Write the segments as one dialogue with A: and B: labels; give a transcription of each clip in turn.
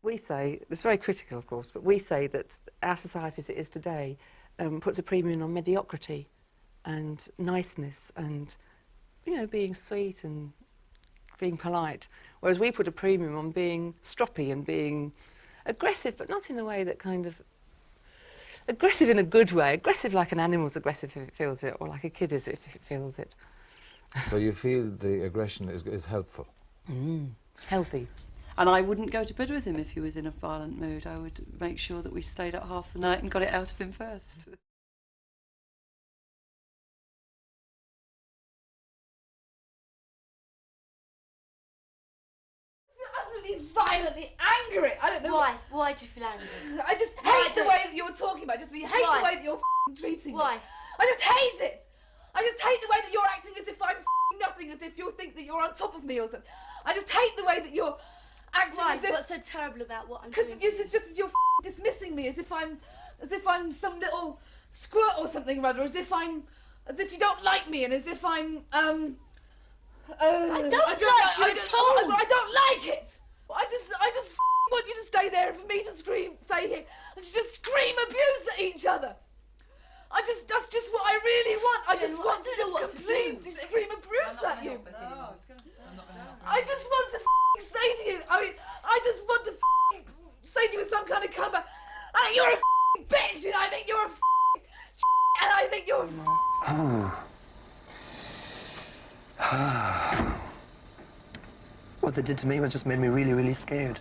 A: We say, it's very critical of course, but we say that our society as it is today puts a premium on mediocrity and niceness and, you know, being sweet and being polite, whereas we put a premium on being stroppy and being aggressive, but not in a way that kind of aggressive in a good way, aggressive like an animal's aggressive if it feels it, or like a kid is if it feels it.
B: So you feel the aggression is helpful?
A: Healthy.
C: And I wouldn't go to bed with him if he was in a violent mood. I would make sure that we stayed up half the night and got it out of him first.
D: Utterly violently angry. I don't know
E: why. Why do you feel angry?
D: I just hate the way that you're talking about. Just hate the way that you're treating me.
E: Why?
D: I just hate it. I just hate the way that you're acting as if I'm nothing, as if you think that you're on top of me or something. I just hate the way that you're acting as if.
E: What's so terrible about what I'm doing?
D: Because it's just as you're dismissing me, as if I'm some little squirt or something rather, as if you don't like me, and as if I'm
E: I don't like you at all.
D: I don't like it. I just want you to stay there, and for me to stay here, and to just scream abuse at each other. That's just what I really want. I just want to just completely scream abuse at you. I just want to say to you, I just want to say to you with some kind of comeback, I think you're a bitch, and I think you're a and I think you're
F: What they did to me was just made me really, really scared.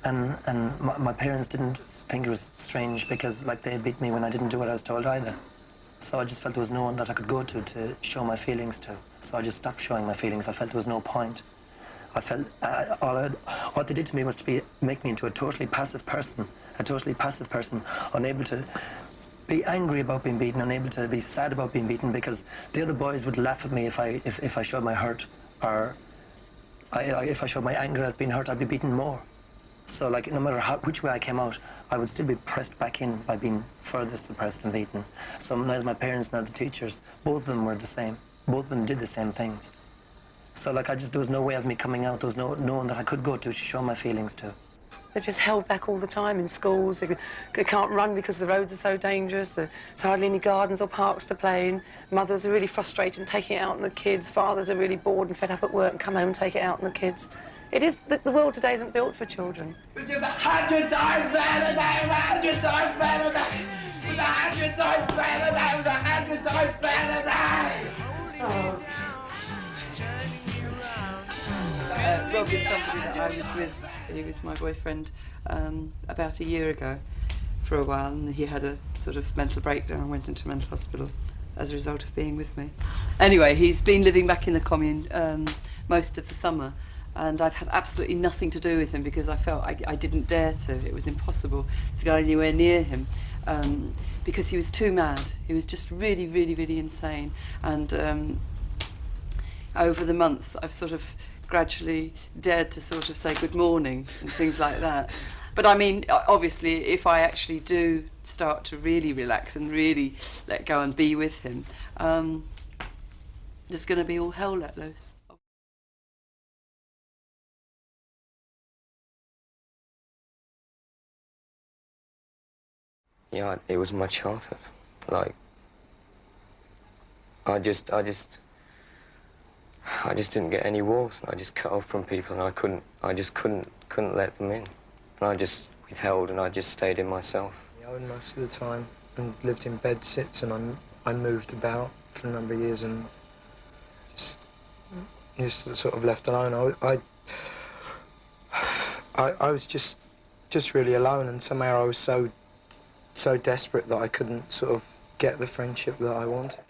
F: And my parents didn't think it was strange because, like, they beat me when I didn't do what I was told either. So I just felt there was no one that I could go to show my feelings to. So I just stopped showing my feelings. I felt there was no point. I felt what they did to me was to make me into a totally passive person, unable to be angry about being beaten, unable to be sad about being beaten, because the other boys would laugh at me if I showed my hurt, or if I showed my anger at being hurt, I'd be beaten more. So, like, no matter which way I came out, I would still be pressed back in by being further suppressed and beaten. So neither my parents nor the teachers, both of them were the same. Both of them did the same things. So, like, there was no way of me coming out. There was no one that I could go to show my feelings to.
A: They're just held back all the time in schools. They can't run because the roads are so dangerous. There's hardly any gardens or parks to play in. Mothers are really frustrated and taking it out on the kids. Fathers are really bored and fed up at work and come home and take it out on the kids. It is, the world today isn't built for children.
G: Which is 100 times better than 100 times better than 100 times better than 100 times better than.
C: Rob is somebody that I was with. He was my boyfriend about a year ago for a while, and he had a sort of mental breakdown and went into mental hospital as a result of being with me. Anyway, he's been living back in the commune most of the summer, and I've had absolutely nothing to do with him because I felt I didn't dare to. It was impossible to go anywhere near him because he was too mad. He was just really, really, really insane. And over the months, I've sort of gradually dared to sort of say good morning and things like that. But I mean, obviously, if I actually do start to really relax and really let go and be with him, there's going to be all hell let loose.
H: Yeah, it was my childhood. Like, I just didn't get any warmth. I just cut off from people, and I just couldn't let them in. And I just withheld, and I just stayed in myself.
I: I owned most of the time and lived in bed sits, and I moved about for a number of years and just sort of left alone. I was just really alone, and somehow I was so desperate that I couldn't sort of get the friendship that I wanted.